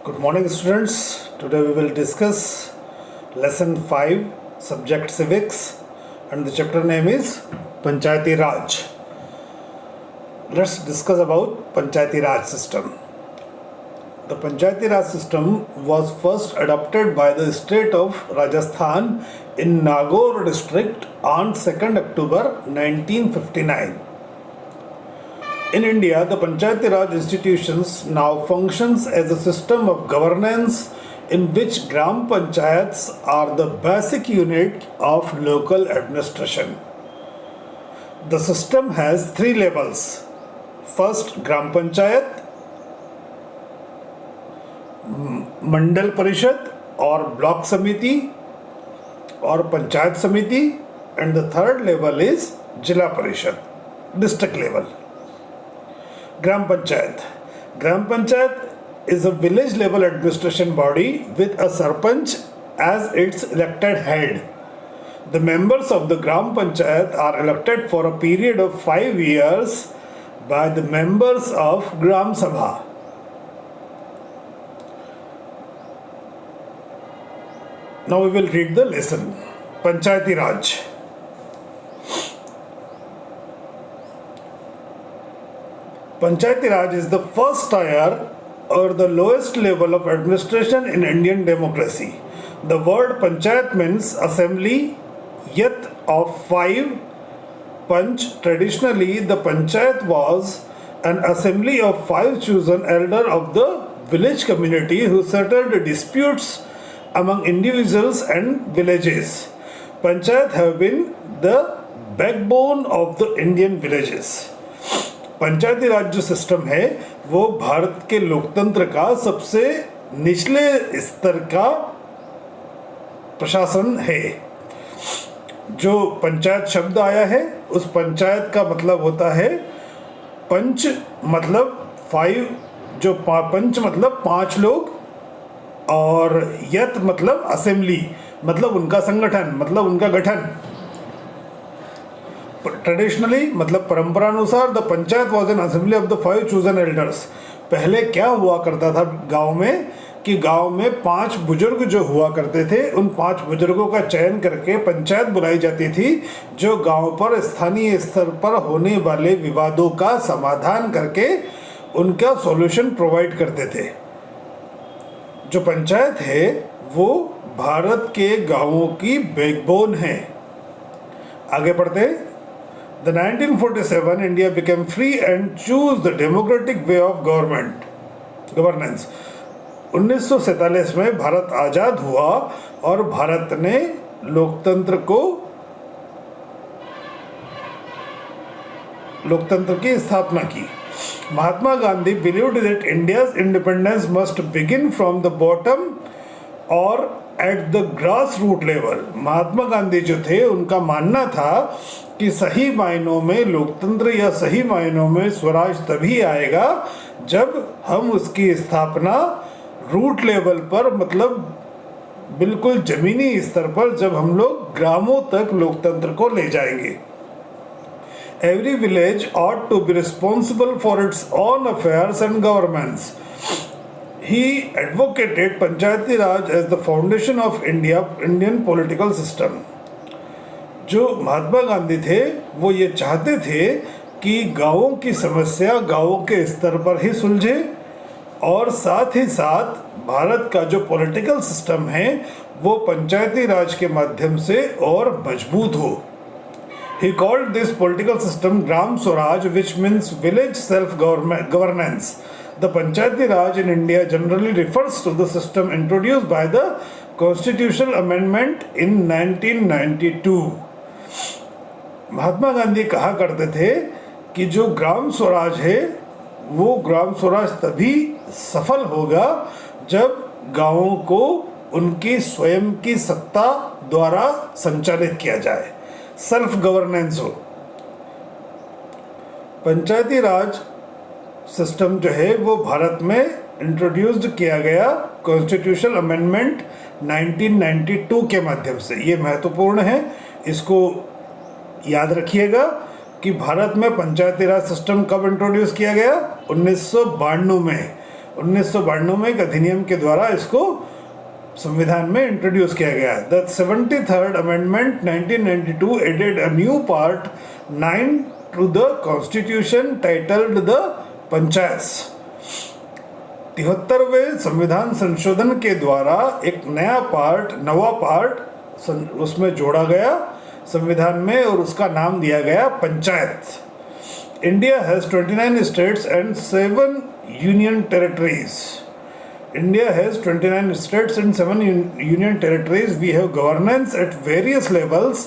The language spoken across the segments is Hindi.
Good morning, students. Today we will discuss lesson 5, subject civics, and the chapter name is Panchayati Raj. Let's discuss about Panchayati Raj system. The Panchayati Raj system was first adopted by the state of Rajasthan in Nagaur district on 2nd October 1959. In India, the Panchayati Raj institutions now functions as a system of governance in which Gram Panchayats are the basic unit of local administration. The system has three levels. First, Gram Panchayat, Mandal Parishad or Block Samiti or Panchayat Samiti, and the third level is Jila Parishad, district level. Gram Panchayat. Gram Panchayat is a village level administration body with a Sarpanch as its elected head. The members of the Gram Panchayat are elected for a period of 5 years by the members of Gram Sabha. Now we will read the lesson. Panchayati Raj. Panchayati Raj is the first tier or the lowest level of administration in Indian democracy. The word Panchayat means assembly, yet of 5 Panch. Traditionally, the Panchayat was an assembly of 5 chosen elders of the village community who settled disputes among individuals and villages. Panchayat have been the backbone of the Indian villages. पंचायती राज जो सिस्टम है वो भारत के लोकतंत्र का सबसे निचले स्तर का प्रशासन है. जो पंचायत शब्द आया है उस पंचायत का मतलब होता है पंच मतलब 5, जो पंच मतलब 5 लोग, और यत मतलब असेंबली मतलब उनका संगठन मतलब उनका गठन. ट्रेडिशनली मतलब परंपरानुसार the panchayat was an assembly of the 5 chosen elders. पहले क्या हुआ करता था गांव में कि गांव में 5 बुजुर्ग जो हुआ करते थे, उन 5 बुजुर्गों का चयन करके पंचायत बुलाई जाती थी जो गांव पर स्थानीय स्तर पर होने वाले विवादों का समाधान करके उनका सॉल्यूशन प्रोवाइड करते थे. जो पंचायत है वो भारत के गांवों की बैकबोन है. आगे पढ़ते. The 1947 India became free and chose the democratic way of governance. 1947 में भारत आज़ाद हुआ और भारत ने लोकतंत्र की स्थापना की. Mahatma Gandhi believed that India's independence must begin from the bottom or at the grassroots level. Mahatma Gandhi जो थे उनका मानना था कि सही मायनों में लोकतंत्र या सही मायनों में स्वराज तभी आएगा जब हम उसकी स्थापना रूट लेवल पर मतलब बिल्कुल जमीनी स्तर पर जब हम लोग ग्रामों तक लोकतंत्र को ले जाएंगे. Every village ought to be responsible for its own affairs and governments. He advocated Panchayati Raj as the foundation of Indian political system. जो महात्मा गांधी थे वो ये चाहते थे कि गांवों की समस्या गांवों के स्तर पर ही सुलझे और साथ ही साथ भारत का जो पॉलिटिकल सिस्टम है वो पंचायती राज के माध्यम से और मजबूत हो. He called this political system Gram Swaraj, which means village self-governance. The Panchayati Raj in India generally refers to the system introduced by the Constitutional Amendment in 1992. Mahatma Gandhi कहा करते थे कि जो ग्राम स्वराज है वो ग्राम स्वराज तभी सफल होगा जब गांवों को उनकी स्वयं की सत्ता द्वारा संचालित किया जाए, सेल्फ गवर्नेंस हो. पंचायती राज सिस्टम जो है वो भारत में इंट्रोड्यूस्ड किया गया कॉन्स्टिट्यूशनल अमेंडमेंट 1992 के माध्यम से. ये महत्वपूर्ण है, इसको याद रखिएगा कि भारत में पंचायती राज सिस्टम कब इंट्रोड्यूस किया गया? 1992 में. 1992 में एक अधिनियम के द्वारा इसको संविधान में इंट्रोड्यूस किया गया। The 73rd amendment 1992 added a new part 9 to the constitution titled the panchayat. 73वें संविधान संशोधन के द्वारा एक नवा पार्ट उसमें जोड़ा गया संविधान में और उसका नाम दिया गया panchayat. India has 29 states and 7 union territories. India has 29 states and 7 union territories. We have governance at various levels.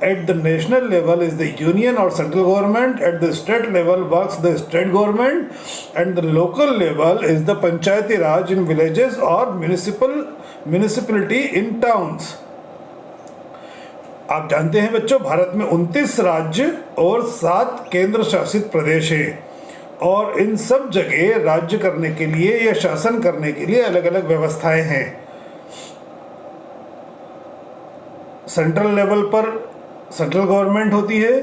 At the national level is the union or central government. At the state level works the state government. And the local level is the Panchayati Raj in villages or municipality in towns. आप जानते हैं बच्चों, भारत में 29 राज्य और 7 केंद्र शासित प्रदेश हैं और इन सब जगह राज्य करने के लिए या शासन करने के लिए अलग अलग व्यवस्थाएं हैं। सेंट्रल लेवल पर सेंट्रल गवर्नमेंट होती है,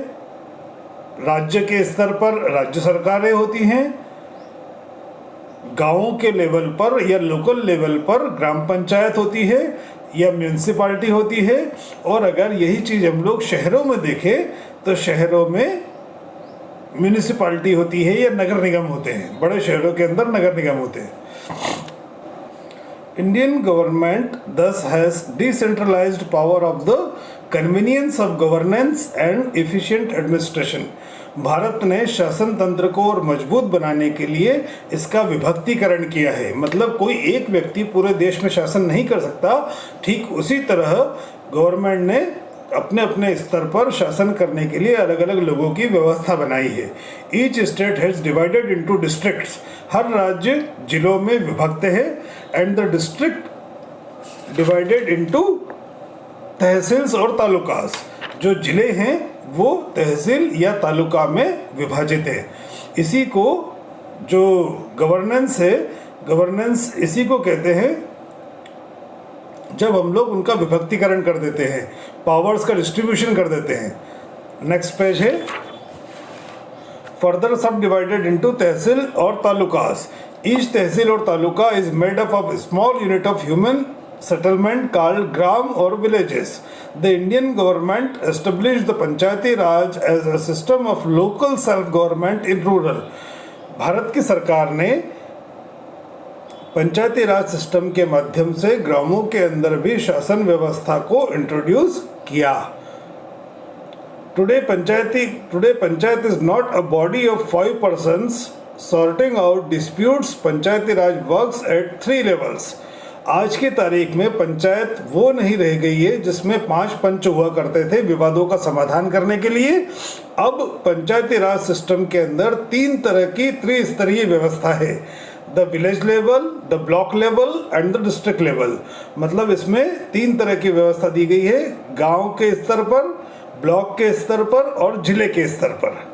राज्य के स्तर पर राज्य सरकारें होती हैं, गांवों के लेवल पर या लोकल लेवल पर ग्राम पंचायत होती है या म्यूनिसिपालिटी होती है। और अगर यही चीज़ हम लोग शहरों में देखें तो शहरों में म्यूनिसिपालिटी होती है या नगर निगम होते हैं। बड़े शहरों के अंदर नगर निगम होते हैं। Indian government thus has decentralized power of the convenience of governance and efficient administration। Bharat ने शासन तंत्र को और मजबूत बनाने के लिए इसका विभक्तिकरण किया है। मतलब कोई एक व्यक्ति पूरे देश में शासन नहीं कर सकता, ठीक उसी तरह गवर्नमेंट ने अपने अपने स्तर पर शासन करने के लिए अलग अलग लोगों की व्यवस्था बनाई है। Each state has divided into districts. हर राज्य जिलों में विभक्त है। And the district divided into tehsils और तालुकास। जो जिले हैं वो तहसील या तालुका में विभाजित है। इसी को जो गवर्नेंस है, गवर्नेंस इसी को कहते हैं जब हम लोग उनका विभक्तिकरण कर देते हैं, पावर्स का डिस्ट्रीब्यूशन कर देते हैं। नेक्स्ट पेज है फर्दर सब डिवाइडेड इनटू तहसील और तालुकास। ईच तहसील और taluka is made up of small unit of human settlement called gram or villages. The Indian government established the Panchayati Raj as a system of local self-government in rural। Bharat की सरकार ने पंचायती राज सिस्टम के माध्यम से ग्रामों के अंदर भी शासन व्यवस्था को इंट्रोड्यूस किया। Today panchayat is not a body of 5 persons sorting out disputes। Panchayati Raj works at 3 levels। आज की तारीख में पंचायत वो नहीं रह गई है जिसमें 5 पंच हुआ करते थे विवादों का समाधान करने के लिए। अब पंचायती राज सिस्टम के अंदर 3 तरह की त्रिस्तरीय व्यवस्था है। The village level, the block level and the district level. मतलब इसमें 3 तरह की व्यवस्था दी गई है, गांव के स्तर पर, ब्लॉक के स्तर पर और जिले के स्तर पर।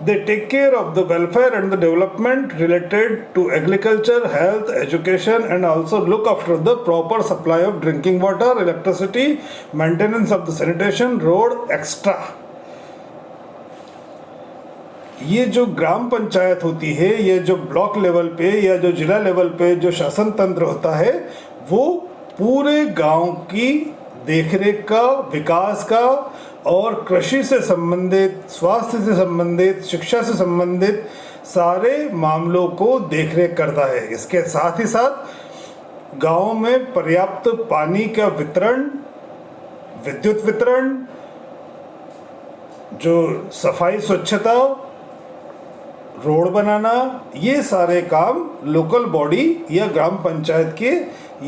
They take care of the welfare and the development related to agriculture, health, education and also look after the proper supply of drinking water, electricity, maintenance of the sanitation, road, etc। ये जो ग्राम पंचायत होती है, ये जो ब्लॉक लेवल पे या जो जिला लेवल पे जो शासन तंत्र होता है, वो पूरे गांव की देखरेख का, विकास का और कृषि से संबंधित, स्वास्थ्य से संबंधित, शिक्षा से संबंधित सारे मामलों को देखरेख करता है। इसके साथ ही साथ गांव में पर्याप्त पानी का वितरण, विद्युत वितरण, जो सफाई स्वच्छता, रोड बनाना, ये सारे काम लोकल बॉडी या ग्राम पंचायत के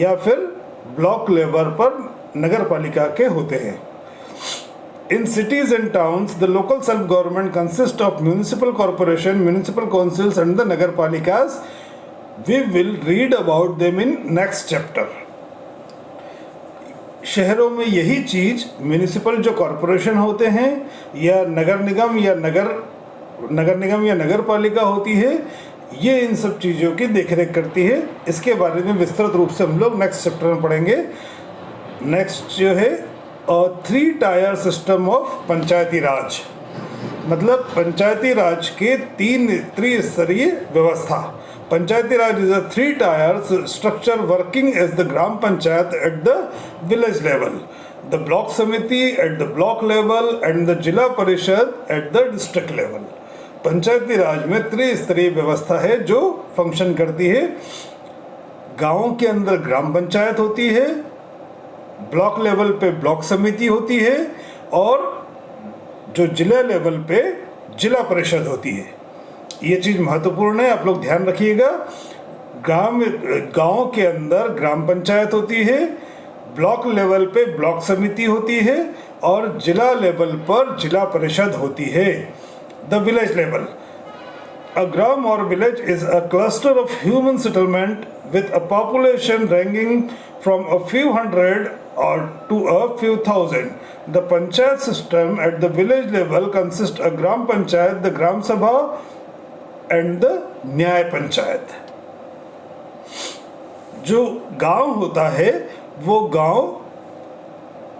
या फिर ब्लॉक लेवल पर नगर पालिका के होते हैं। In cities and towns, the local self-government consists of municipal corporation, municipal councils and the nagarpalikas। We will read about them in next chapter। शहरों में यही चीज म्यूनिसिपल जो कॉरपोरेशन होते हैं या नगर निगम या नगर पालिका होती है, ये इन सब चीज़ों की देखरेख करती है। इसके बारे में विस्तृत रूप से हम लोग नेक्स्ट चैप्टर में पढ़ेंगे। नेक्स्ट जो है 3 टायर सिस्टम ऑफ पंचायती राज। मतलब पंचायती राज के 3 त्रिस्तरीय व्यवस्था। Panchayati Raj is a 3-tier structure working as the Gram Panchayat at the village level, the Block Samiti at the block level and the Jila Parishad at the district level. पंचायती राज में त्रिस्तरीय व्यवस्था है जो फंक्शन करती है। गाँव के अंदर ग्राम पंचायत होती है, ब्लॉक लेवल पे ब्लॉक समिति होती है और जो जिला लेवल पे जिला परिषद होती है। ये चीज़ महत्वपूर्ण है, आप लोग ध्यान रखिएगा। गांव के अंदर ग्राम पंचायत होती है, ब्लॉक लेवल पे ब्लॉक समिति होती है और जिला लेवल पर जिला परिषद होती है। The village level, a gram or village is a cluster of human settlement with a population ranging from a few hundred or to a few thousand. The panchayat system at the village level consists of gram panchayat, the gram sabha and the न्याय पंचायत। जो गांव होता है वो गांव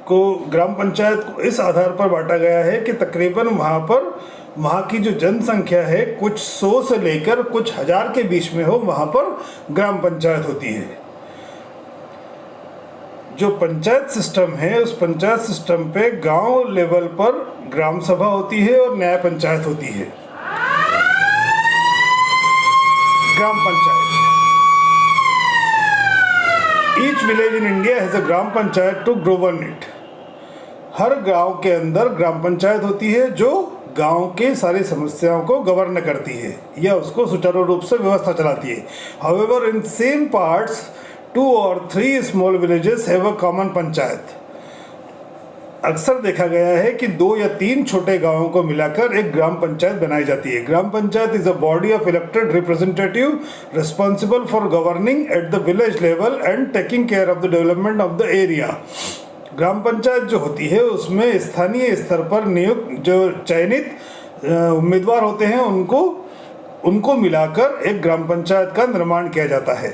को ग्राम पंचायत को इस आधार पर बांटा गया है कि तकरीबन वहाँ की जो जनसंख्या है कुछ 100 से लेकर कुछ हजार के बीच में हो, वहाँ पर ग्राम पंचायत होती है। जो पंचायत सिस्टम है उस पंचायत सिस्टम पे गांव लेवल पर ग्राम सभा होती है और न्याय पंचायत होती है। Gram panchayat, each village in India has a gram panchayat to govern it. हर गांव के अंदर ग्राम पंचायत होती है जो गांव के सारी समस्याओं को गवर्न करती है या उसको सुचारू रूप से व्यवस्था चलाती है। However in same parts 2 or 3 small villages have a common panchayat. अक्सर देखा गया है कि 2 या 3 छोटे गांवों को मिलाकर एक ग्राम पंचायत बनाई जाती है। Gram panchayat is a body of elected representative responsible for governing at the village level and taking care of the development of the area. Gram panchayat जो होती है उसमें स्थानीय स्तर पर नियुक्त जो चयनित उम्मीदवार होते हैं उनको मिलाकर एक ग्राम पंचायत का निर्माण किया जाता है।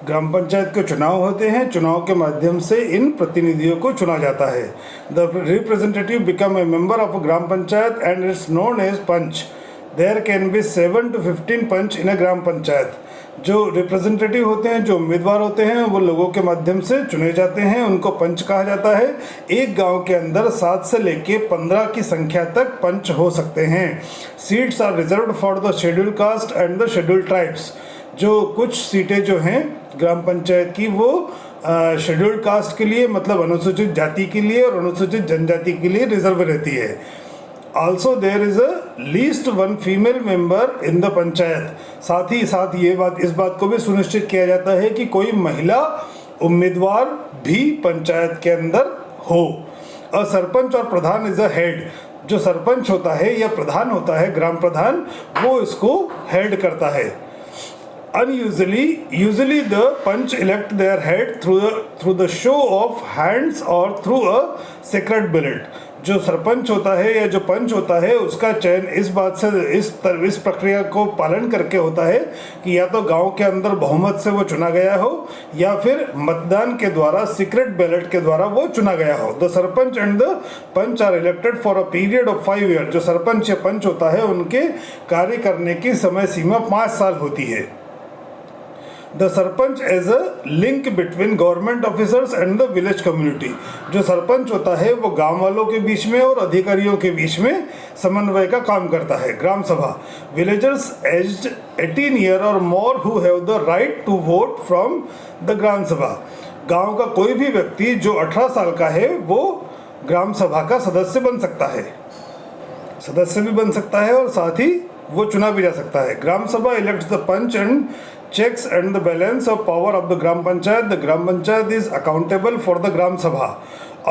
ग्राम पंचायत के चुनाव होते हैं, चुनाव के माध्यम से इन प्रतिनिधियों को चुना जाता है। The representative become a member of a gram panchayat and it's known as panch. There can be 7 to 15 panch in a gram panchayat. जो रिप्रेजेंटेटिव होते हैं, जो उम्मीदवार होते हैं, वो लोगों के माध्यम से चुने जाते हैं, उनको पंच कहा जाता है। एक गांव के अंदर 7 से लेके 15 की संख्या तक पंच हो सकते हैं। Seats are reserved for the schedule caste and the schedule tribes. जो कुछ सीटें जो हैं ग्राम पंचायत की वो शेड्यूल्ड कास्ट के लिए मतलब अनुसूचित जाति के लिए और अनुसूचित जनजाति के लिए रिजर्व रहती है। Also there is a least 1 female member in the panchayat. साथ ही साथ इस बात को भी सुनिश्चित किया जाता है कि कोई महिला उम्मीदवार भी पंचायत के अंदर हो। अ सरपंच और प्रधान इज अ हेड। जो सरपंच होता है या प्रधान होता है, ग्राम प्रधान, वो इसको हेड करता है। Usually the punch elect their head through the show of hands or through a sacred ballot। जो सरपंच होता है या जो पंच होता है उसका चयन इस बात से इस प्रक्रिया को पालन करके होता है कि या तो गांव के अंदर बहुमत से वो चुना गया हो या फिर मतदान के द्वारा सीक्रेट बैलेट के द्वारा वो चुना गया हो। The sarpanch and the panch are elected for a period of 5 years। जो सरपंच या पंच होता है उनके कार्य करने की समय सीमा 5 साल होती है। The sarpanch as a link between government officers and the village community. जो सरपंच होता है वो गांव वालों के बीच में और अधिकारियों के बीच में समन्वय का काम करता है। ग्राम सभा, विलेजर्स एज्ड 18 years और more who have the right to vote from the gram sabha. गांव का कोई भी व्यक्ति जो 18 साल का है वो ग्राम सभा का सदस्य बन सकता है, सदस्य भी बन सकता है और साथ ही वो चुना भी जा सकता है। Gram sabha elects the panch and checks and the balance of power of the Gram Panchayat. The Gram Panchayat is accountable for the Gram Sabha.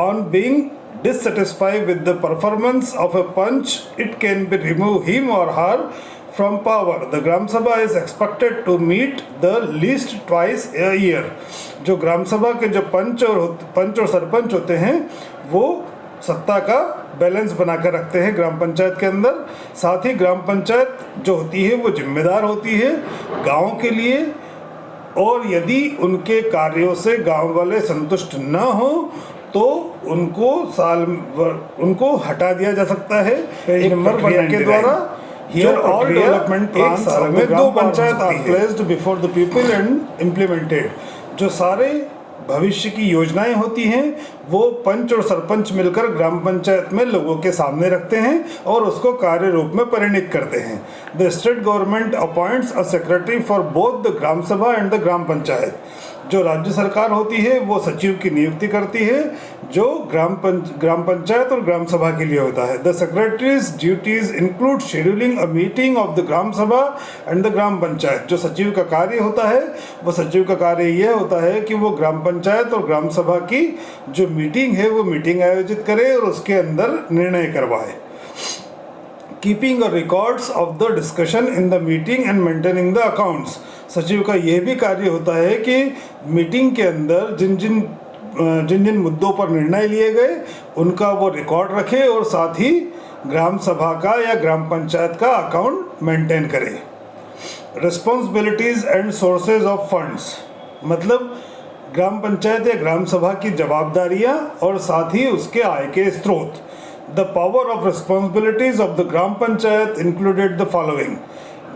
On being dissatisfied with the performance of a punch, it can be remove him or her from power. The Gram Sabha is expected to meet the least twice a year. जो ग्राम सभा के जो पंच और सरपंच होते हैं वो सत्ता का बैलेंस बनाकर रखते हैं ग्राम पंचायत के अंदर। साथ ही ग्राम पंचायत जो होती है वो जिम्मेदार होती है गांव के लिए और यदि उनके कार्यों से गांव वाले संतुष्ट न हो तो उनको हटा दिया जा सकता है एक प्रक्रिया के द्वारा Here all development plans साल में of the 2 gram panchayat panchayat are are placed before the people and implemented. जो सारे भविष्य की योजनाएं होती हैं वो पंच और सरपंच मिलकर ग्राम पंचायत में लोगों के सामने रखते हैं और उसको कार्य रूप में परिणित करते हैं. The state government appoints a secretary for both the gram sabha and the gram panchayat. जो राज्य सरकार होती है वो सचिव की नियुक्ति करती है जो ग्राम पंचायत और ग्राम सभा के लिए होता है. The secretary's duties include scheduling a meeting of the gram sabha and the gram panchayat. जो सचिव का कार्य होता है वो सचिव का कार्य यह होता है कि वो ग्राम पंचायत और ग्राम सभा की जो मीटिंग है वो मीटिंग आयोजित करे और उसके अंदर निर्णय करवाए. Keeping a records of the discussion in the meeting and maintaining the accounts. सचिव का यह भी कार्य होता है कि मीटिंग के अंदर जिन जिन मुद्दों पर निर्णय लिए गए उनका वो रिकॉर्ड रखे और साथ ही ग्राम सभा का या ग्राम पंचायत का अकाउंट मेंटेन करे. Responsibilities and sources of funds मतलब ग्राम पंचायत या ग्राम सभा की जवाबदारियां और साथ ही उसके आय के स्रोत. The power of responsibilities of the gram panchayat included the following.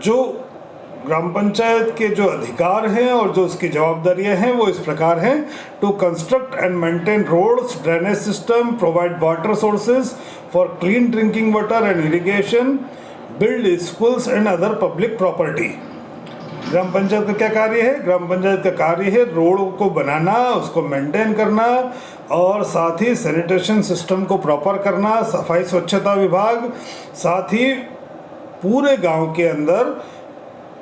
जो ग्राम पंचायत के जो अधिकार हैं और जो उसकी जवाबदारियां हैं वो इस प्रकार हैं. To construct and maintain roads, drainage system, provide water sources for clean drinking water and irrigation, build schools and other public property. Gram panchayat का क्या कार्य है? ग्राम पंचायत का कार्य है रोड को बनाना, उसको मेंटेन करना और साथ ही सैनिटेशन सिस्टम को प्रॉपर करना, सफाई स्वच्छता विभाग, साथ ही पूरे गांव के अंदर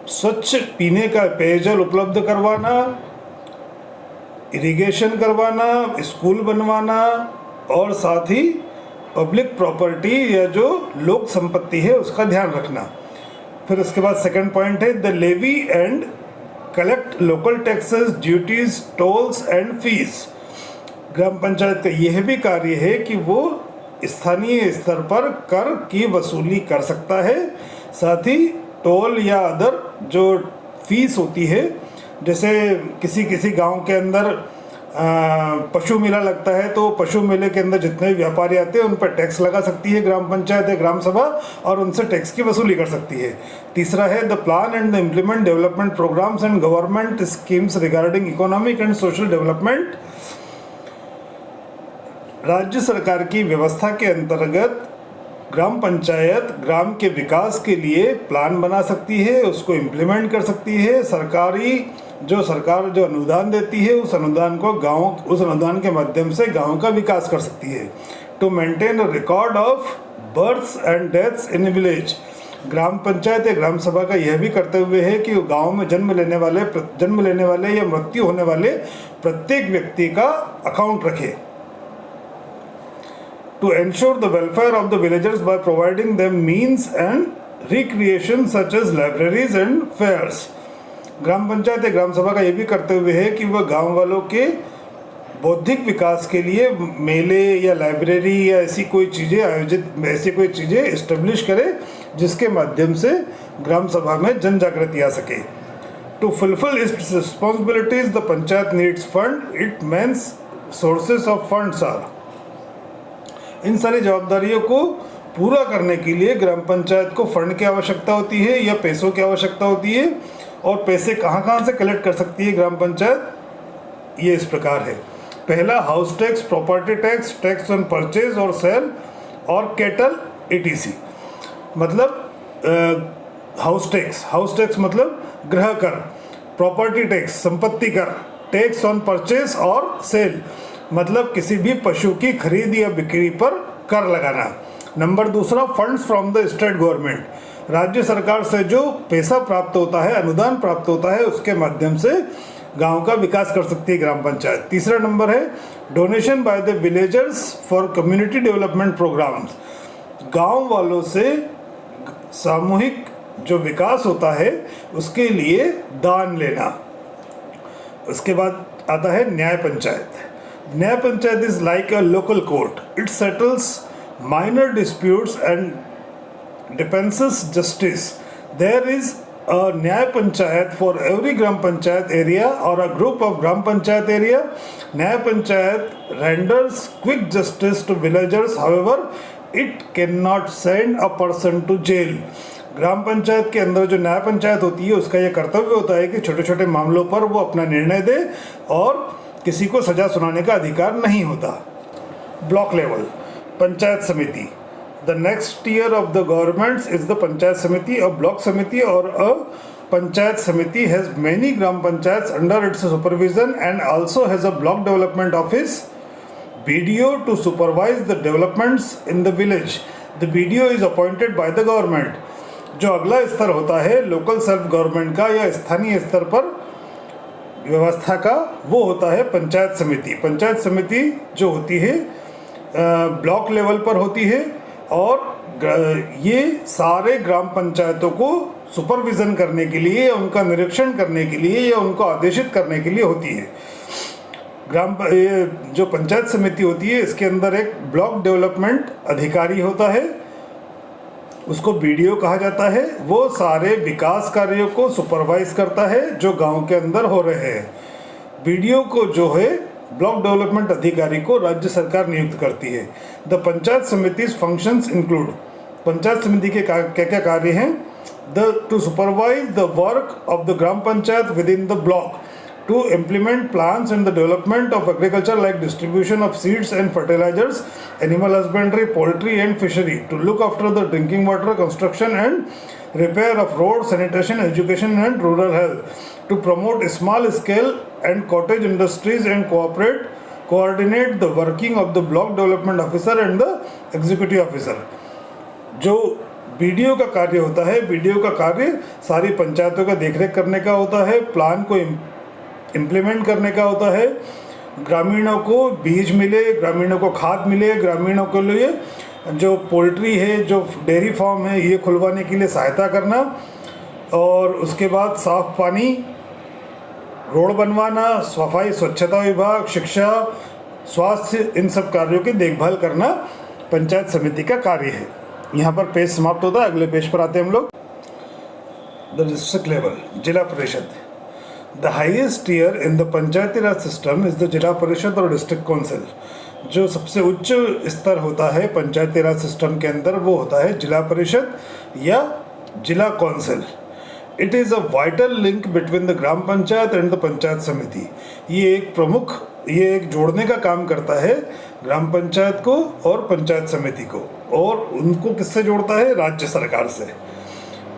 स्वच्छ पीने का पेयजल उपलब्ध करवाना, इरिगेशन करवाना, स्कूल बनवाना और साथ ही पब्लिक प्रॉपर्टी या जो लोक संपत्ति है उसका ध्यान रखना. फिर उसके बाद सेकंड पॉइंट है the levy and collect local taxes, duties, tolls and fees. Gram panchayat का यह भी कार्य है कि वो स्थानीय स्तर पर कर की वसूली कर सकता है. साथ ही टोल या अदर जो फीस होती है, जैसे किसी गांव के अंदर पशु मेला लगता है तो पशु मेले के अंदर जितने व्यापारी आते हैं उन पर टैक्स लगा सकती है ग्राम पंचायत या ग्राम सभा और उनसे टैक्स की वसूली कर सकती है. तीसरा है the plan and the implement development programmes and government schemes regarding economic and social development. राज्य सरकार की व्यवस्था के अंतर्गत ग्राम पंचायत ग्राम के विकास के लिए प्लान बना सकती है, उसको इम्प्लीमेंट कर सकती है. सरकार जो अनुदान देती है उस अनुदान के माध्यम से गांव का विकास कर सकती है. To maintain a record of births and deaths in village. Gram panchayat या ग्राम सभा का यह भी कर्तव्य हुए है कि गांव में जन्म लेने वाले या मृत्यु होने वाले प्रत्येक व्यक्ति का अकाउंट रखे. To ensure the welfare of the villagers by providing them means and recreation such as libraries and fairs. ग्राम पंचायत या ग्राम सभा का ये भी कर्तव्य है कि वह गांव वालों के बौद्धिक विकास के लिए मेले या लाइब्रेरी या ऐसी कोई चीज़ें इस्टेब्लिश करे जिसके माध्यम से ग्राम सभा में जन जागृति आ सके. To fulfill its responsibilities, the panchayat needs fund. It means sources of funds are. इन सारी जवाबदारियों को पूरा करने के लिए ग्राम पंचायत को फंड की आवश्यकता होती है या पैसों की आवश्यकता होती है. और पैसे कहाँ से कलेक्ट कर सकती है ग्राम पंचायत? ये इस प्रकार है. पहला house tax, property tax, tax on purchase और सेल और कैटल etc. मतलब हाउस टैक्स मतलब गृह कर, प्रॉपर्टी टैक्स संपत्ति कर, टैक्स ऑन परचेज और सेल मतलब किसी भी पशु की खरीद या बिक्री पर कर लगाना. नंबर दूसरा funds from the state government. राज्य सरकार से जो पैसा प्राप्त होता है, अनुदान प्राप्त होता है, उसके माध्यम से गांव का विकास कर सकती है ग्राम पंचायत. तीसरा नंबर है donation by the villagers for community development programmes. गांव वालों से सामूहिक जो विकास होता है उसके लिए दान लेना. उसके बाद आता है न्याय पंचायत. न्याय panchayat is like a local court. It settles minor disputes and dispenses justice. There is a न्याय panchayat for every gram panchayat area or a group of gram panchayat area. न्याय panchayat renders quick justice to villagers. However, it cannot send a person to jail. ग्राम पंचायत के अंदर जो न्याय पंचायत होती है उसका यह कर्तव्य होता है कि छोटे छोटे मामलों पर वो अपना निर्णय दे और किसी को सजा सुनाने का अधिकार नहीं होता। ब्लॉक लेवल पंचायत समिति, the next year of the governments is the panchayat समिति। अ ब्लॉक समिति और अ पंचायत समिति has many gram panchayat under its supervision and also has a block development office BDO to supervise the developments in the village. The BDO is appointed by the government. जो अगला स्तर होता है लोकल सेल्फ गवर्नमेंट का या स्थानीय स्तर पर व्यवस्था का, वो होता है पंचायत समिति। पंचायत समिति जो होती है ब्लॉक लेवल पर होती है और ये सारे ग्राम पंचायतों को सुपरविज़न करने के लिए, उनका निरीक्षण करने के लिए या उनको आदेशित करने के लिए होती है। जो पंचायत समिति होती है इसके अंदर एक ब्लॉक डेवलपमेंट अधिकारी होता है, उसको BDO कहा जाता है। वो सारे विकास कार्यों को सुपरवाइज करता है जो गांव के अंदर हो रहे हैं। BDO को जो है ब्लॉक डेवलपमेंट अधिकारी को राज्य सरकार नियुक्त करती है। द पंचायत समिति फंक्शंस इंक्लूड, पंचायत समिति के क्या क्या कार्य हैं? To supervise the work of the gram panchayat within the block, to implement plans in the development of agriculture like distribution of seeds and fertilizers, animal husbandry, poultry and fishery, to look after the drinking water, construction and repair of roads, sanitation, education and rural health, to promote small scale and cottage industries and coordinate the working of the block development officer and the executive officer. जो BDO का कार्य होता है, BDO का कार्य सारी पंचायतों का देखरेख करने का होता है, प्लान को इम्प्लीमेंट करने का होता है, ग्रामीणों को बीज मिले, ग्रामीणों को खाद मिले, ग्रामीणों के लिए जो पोल्ट्री है, जो डेयरी फार्म है, ये खुलवाने के लिए सहायता करना, और उसके बाद साफ पानी, रोड बनवाना, सफाई स्वच्छता विभाग, शिक्षा, स्वास्थ्य, इन सब कार्यों की देखभाल करना पंचायत समिति का कार्य है। यहाँ पर पेज समाप्त होता है। अगले पेज पर आते हैं हम लोग। द डिस्ट्रिक्ट लेवल, जिला परिषद। The highest tier in the Panchayati Raj system is the जिला परिषद और डिस्ट्रिक्ट काउंसिल। जो सबसे उच्च स्तर होता है पंचायती राज सिस्टम के अंदर वो होता है जिला परिषद या जिला council. It is a vital link between the gram panchayat and the panchayat समिति। ये एक जोड़ने का काम करता है ग्राम पंचायत को और पंचायत समिति को, और उनको किससे जोड़ता है? राज्य सरकार से।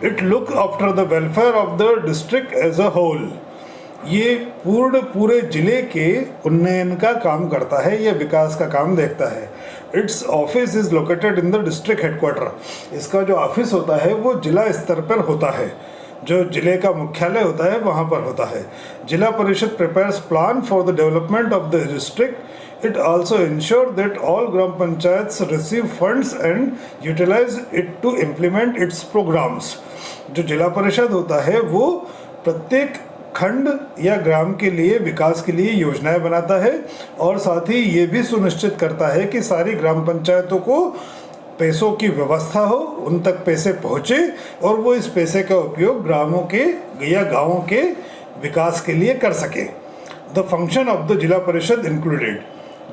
It look after the welfare of the district as a whole. ये पूरे जिले के उन्नयन का काम करता है, ये विकास का काम देखता है। It's office is located in the district headquarter. इसका जो ऑफिस होता है वो जिला स्तर पर होता है, जो जिले का मुख्यालय होता है वहाँ पर होता है। Zila Parishad prepares plan for the development of the district. It also ensure that all gram panchayats receive funds and utilize it to implement its programs. जो जिला परिषद होता है वो प्रत्येक खंड या ग्राम के लिए विकास के लिए योजनाएं बनाता है और साथ ही ये भी सुनिश्चित करता है कि सारी ग्राम पंचायतों को पैसों की व्यवस्था हो, उन तक पैसे पहुँचे और वो इस पैसे का उपयोग ग्रामों के या गाँवों के विकास के लिए कर सके। द फंक्शन ऑफ द जिला परिषद इंक्लूडेड।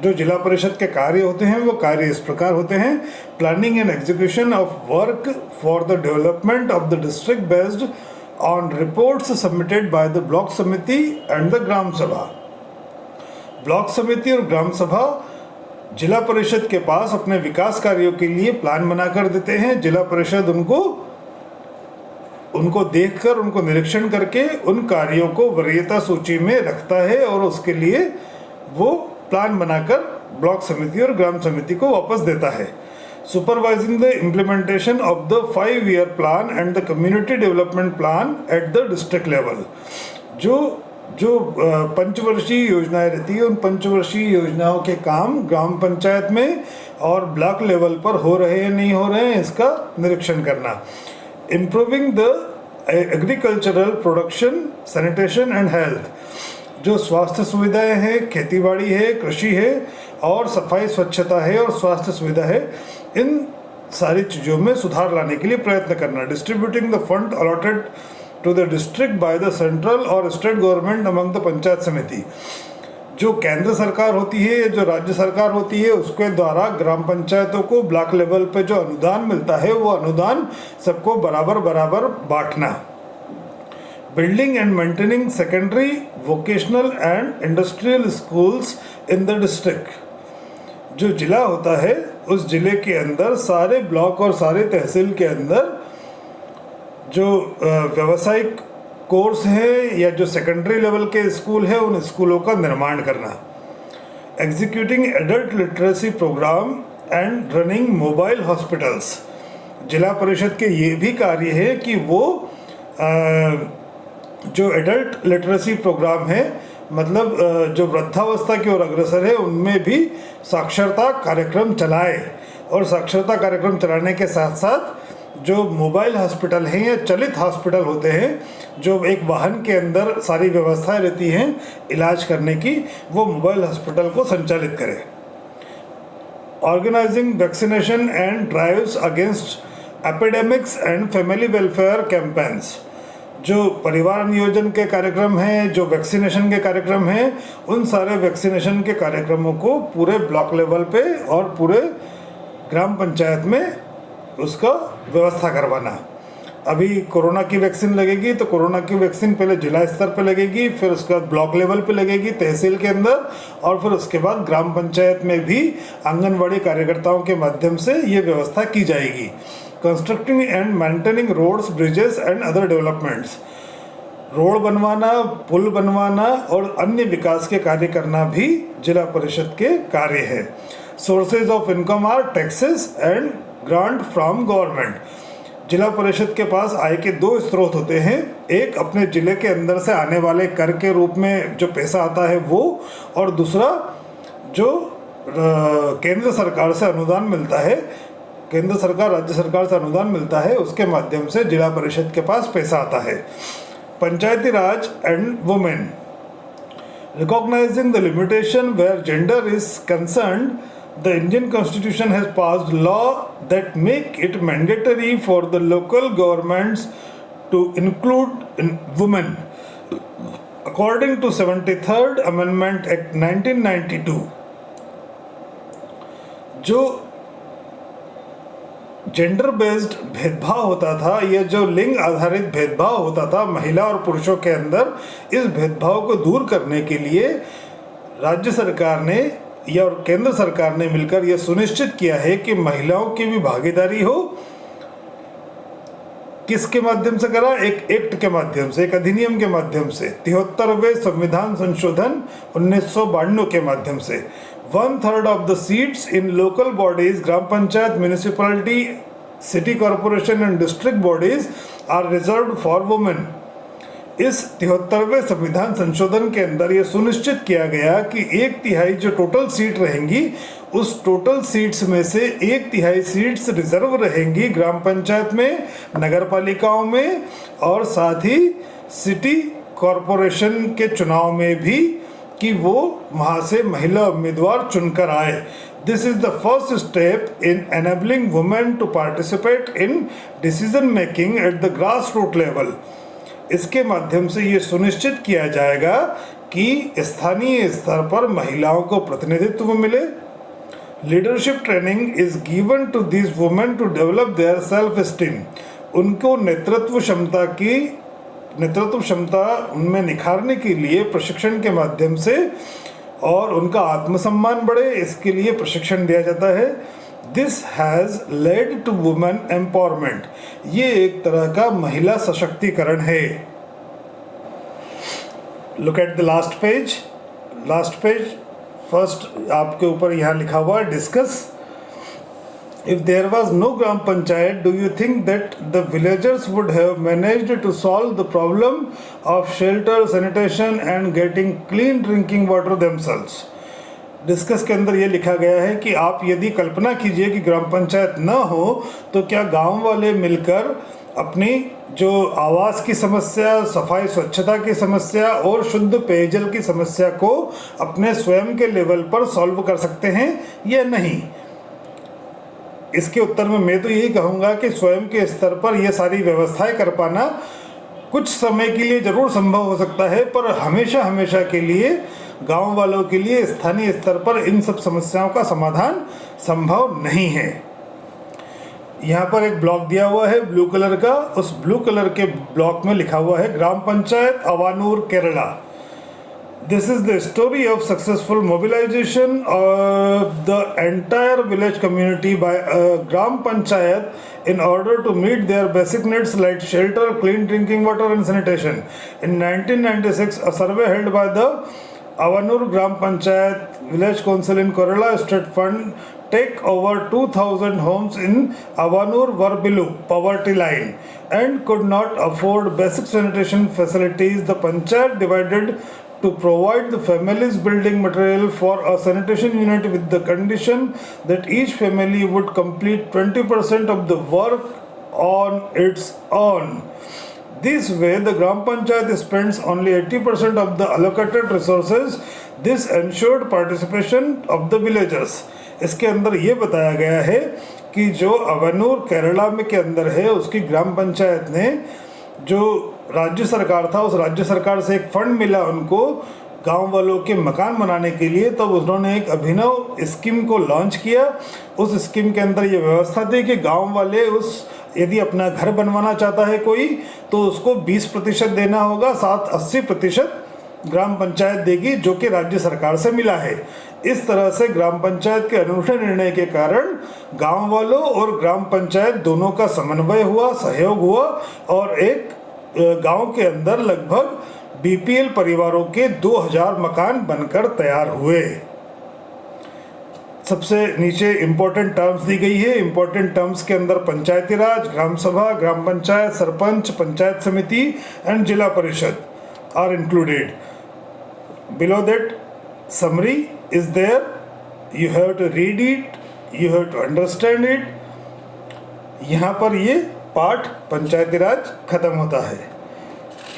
जो जिला परिषद के कार्य होते हैं वो कार्य इस प्रकार होते हैं: planning and execution of work for the development of the district based on reports submitted by the block समिति and the ग्राम सभा। ब्लॉक समिति और ग्राम सभा जिला परिषद के पास अपने विकास कार्यों के लिए प्लान बनाकर देते हैं। जिला परिषद उनको देखकर, उनको निरीक्षण करके उन कार्यों को वरीयता सूची में रखता है और उसके लिए वो प्लान बनाकर ब्लॉक समिति और ग्राम समिति को वापस देता है। Supervising the implementation of the 5-year plan and the community development plan at the district level। जो पंचवर्षीय योजनाएं रहती है उन पंचवर्षीय योजनाओं के काम ग्राम पंचायत में और ब्लॉक लेवल पर हो रहे हैं नहीं हो रहे हैं इसका निरीक्षण करना। Improving the agricultural production, sanitation and health। जो स्वास्थ्य सुविधाएं हैं, खेतीबाड़ी है, कृषि है और सफाई स्वच्छता है और स्वास्थ्य सुविधा है, इन सारी चीज़ों में सुधार लाने के लिए प्रयत्न करना। Distributing the fund allotted to the district by the central और state government among the panchayat samiti. जो केंद्र सरकार होती है, जो राज्य सरकार होती है, उसके द्वारा ग्राम पंचायतों को ब्लॉक लेवल पे जो अनुदान मिलता है वो अनुदान सबको बराबर बराबर बांटना। Building and maintaining secondary, vocational and industrial schools in the district. जो जिला होता है उस जिले के अंदर सारे ब्लॉक और सारे तहसील के अंदर जो व्यावसायिक कोर्स है या जो सेकेंडरी लेवल के स्कूल है उन स्कूलों का निर्माण करना। Executing adult literacy program and running mobile hospitals. जिला परिषद के ये भी कार्य है कि वो जो एडल्ट लिटरेसी प्रोग्राम है, मतलब जो वृद्धावस्था की ओर अग्रसर है, उनमें भी साक्षरता कार्यक्रम चलाए। और साक्षरता कार्यक्रम चलाने के साथ साथ जो मोबाइल हॉस्पिटल हैं या चलित हॉस्पिटल होते हैं, जो एक वाहन के अंदर सारी व्यवस्थाएं रहती हैं इलाज करने की, वो मोबाइल हॉस्पिटल को संचालित करें। Organizing vaccination and drives against epidemics and family welfare campaigns. जो परिवार नियोजन के कार्यक्रम हैं, जो वैक्सीनेशन के कार्यक्रम हैं, उन सारे वैक्सीनेशन के कार्यक्रमों को पूरे ब्लॉक लेवल पे और पूरे ग्राम पंचायत में उसका व्यवस्था करवाना। अभी कोरोना की वैक्सीन लगेगी तो कोरोना की वैक्सीन पहले जिला स्तर पे लगेगी, फिर उसके बाद ब्लॉक लेवल पे लगेगी तहसील के अंदर, और फिर उसके बाद ग्राम पंचायत में भी आंगनवाड़ी कार्यकर्ताओं के माध्यम से ये व्यवस्था की जाएगी। Constructing and maintaining roads, bridges and other developments. Road बनवाना, पुल बनवाना और अन्य विकास के कार्य करना भी जिला परिषद के कार्य है। Sources of income are taxes and grant from government. जिला परिषद के पास आय के दो स्रोत होते हैं, एक अपने जिले के अंदर से आने वाले कर के रूप में जो पैसा आता है वो, और दूसरा जो केंद्र सरकार से अनुदान मिलता है, केंद्र सरकार राज्य सरकार से अनुदान मिलता है, उसके माध्यम से जिला परिषद के पास पैसा आता है। Panchayati Raj and women. Recognising the limitation where gender is concerned, the Indian Constitution has passed law that make it mandatory for the local governments to include women. According to 73rd Amendment Act 1992, जो जेंडर बेस्ड भेदभाव होता था, यह जो लिंग आधारित भेदभाव होता था महिला और पुरुषों के अंदर, इस भेदभाव को दूर करने के लिए राज्य सरकार ने या और केंद्र सरकार ने मिलकर यह सुनिश्चित किया है कि महिलाओं की भी भागीदारी हो। किसके माध्यम से करा? एक एक्ट के माध्यम से, एक अधिनियम के माध्यम से, 73वें संविधान संशोधन 1992 के माध्यम से। 1/3 of the seats in local bodies, gram panchayat, municipality, city corporation and district bodies are reserved for women. इस 73वें संविधान संशोधन के अंदर यह सुनिश्चित किया गया कि 1/3 जो टोटल सीट रहेंगी, उस टोटल सीट्स में से 1/3 सीट्स रिजर्व रहेंगी ग्राम पंचायत में, नगर पालिकाओं में, और साथ ही सिटी कॉरपोरेशन के चुनाव में भी, कि वो वहाँ से महिला उम्मीदवार चुनकर आए। This is the first step in enabling women to participate in decision making at the grass root level. इसके माध्यम से ये सुनिश्चित किया जाएगा कि स्थानीय स्तर पर महिलाओं को प्रतिनिधित्व मिले। Leadership training is given to these women to develop their self esteem. उनको नेतृत्व क्षमता उनमें निखारने के लिए प्रशिक्षण के माध्यम से, और उनका आत्मसम्मान बढ़े, इसके लिए प्रशिक्षण दिया जाता है। This has led to women empowerment. ये एक तरह का महिला सशक्तिकरण है। Look at the last page. First आपके ऊपर यहाँ लिखा हुआ discuss. If there was no gram panchayat, do you think that the villagers would have managed to solve the problem of shelter, sanitation and getting clean drinking water themselves? Discuss के अंदर ये लिखा गया है कि आप यदि कल्पना कीजिए कि ग्राम पंचायत न हो तो क्या गांव वाले मिलकर अपनी जो आवास की समस्या, सफाई स्वच्छता की समस्या और शुद्ध पेयजल की समस्या को अपने स्वयं के लेवल पर सॉल्व कर सकते हैं या नहीं? इसके उत्तर में मैं तो यही कहूँगा कि स्वयं के स्तर पर यह सारी व्यवस्थाएं कर पाना कुछ समय के लिए ज़रूर संभव हो सकता है, पर हमेशा के लिए गांव वालों के लिए स्थानीय स्तर पर इन सब समस्याओं का समाधान संभव नहीं है। यहाँ पर एक ब्लॉक दिया हुआ है ब्लू कलर का, उस ब्लू कलर के ब्लॉक में लिखा हुआ है gram panchayat अवानूर Kerala. This is the story of successful mobilization of the entire village community by a Gram Panchayat in order to meet their basic needs like shelter, clean drinking water and sanitation. In 1996, a survey held by the Avanur Gram Panchayat Village Council in Kerala State Fund take over 2,000 homes in Avanur were below poverty line and could not afford basic sanitation facilities. The Panchayat divided to provide the families building material for a sanitation unit with the condition that each family would complete 20% of the work on its own. This way, the Gram Panchayat spends only 80% of the allocated resources. This ensured participation of the villagers. इसके अंदर ये बताया गया है कि जो अवानूर केरला में के अंदर है उसकी ग्राम पंचायत ने जो राज्य सरकार था उस राज्य सरकार से एक फंड मिला उनको गांव वालों के मकान बनाने के लिए, तब उन्होंने एक अभिनव स्कीम को लॉन्च किया। उस स्कीम के अंदर ये व्यवस्था थी कि गांव वाले उस यदि अपना घर बनवाना चाहता है कोई तो उसको 20% देना होगा, 80% ग्राम पंचायत देगी जो कि राज्य सरकार से मिला है। इस तरह से ग्राम पंचायत के अनूठे निर्णय के कारण गांव वालों और ग्राम पंचायत दोनों का समन्वय हुआ, सहयोग हुआ और एक गांव के अंदर लगभग बीपीएल परिवारों के 2000 मकान बनकर तैयार हुए। सबसे नीचे इंपॉर्टेंट टर्म्स दी गई है। इंपॉर्टेंट टर्म्स के अंदर पंचायती राज, ग्राम सभा, ग्राम पंचायत, सरपंच, पंचायत समिति and Zila Parishad are included. Below that summary is there. You have to read it, you have to understand it. यहाँ पर ये पाठ पंचायती राज खत्म होता है।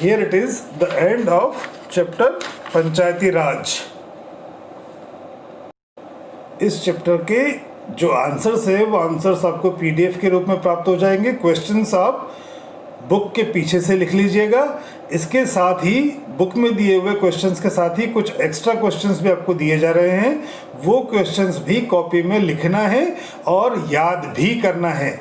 Here it is the end of chapter पंचायती राज। इस चैप्टर के जो आंसर्स है वो आंसर्स आपको पीडीएफ के रूप में प्राप्त हो जाएंगे। क्वेश्चंस आप बुक के पीछे से लिख लीजिएगा। इसके साथ ही बुक में दिए हुए क्वेश्चंस के साथ ही कुछ एक्स्ट्रा क्वेश्चंस भी आपको दिए जा रहे हैं, वो क्वेश्चंस भी कॉपी में लिखना है और याद भी करना है।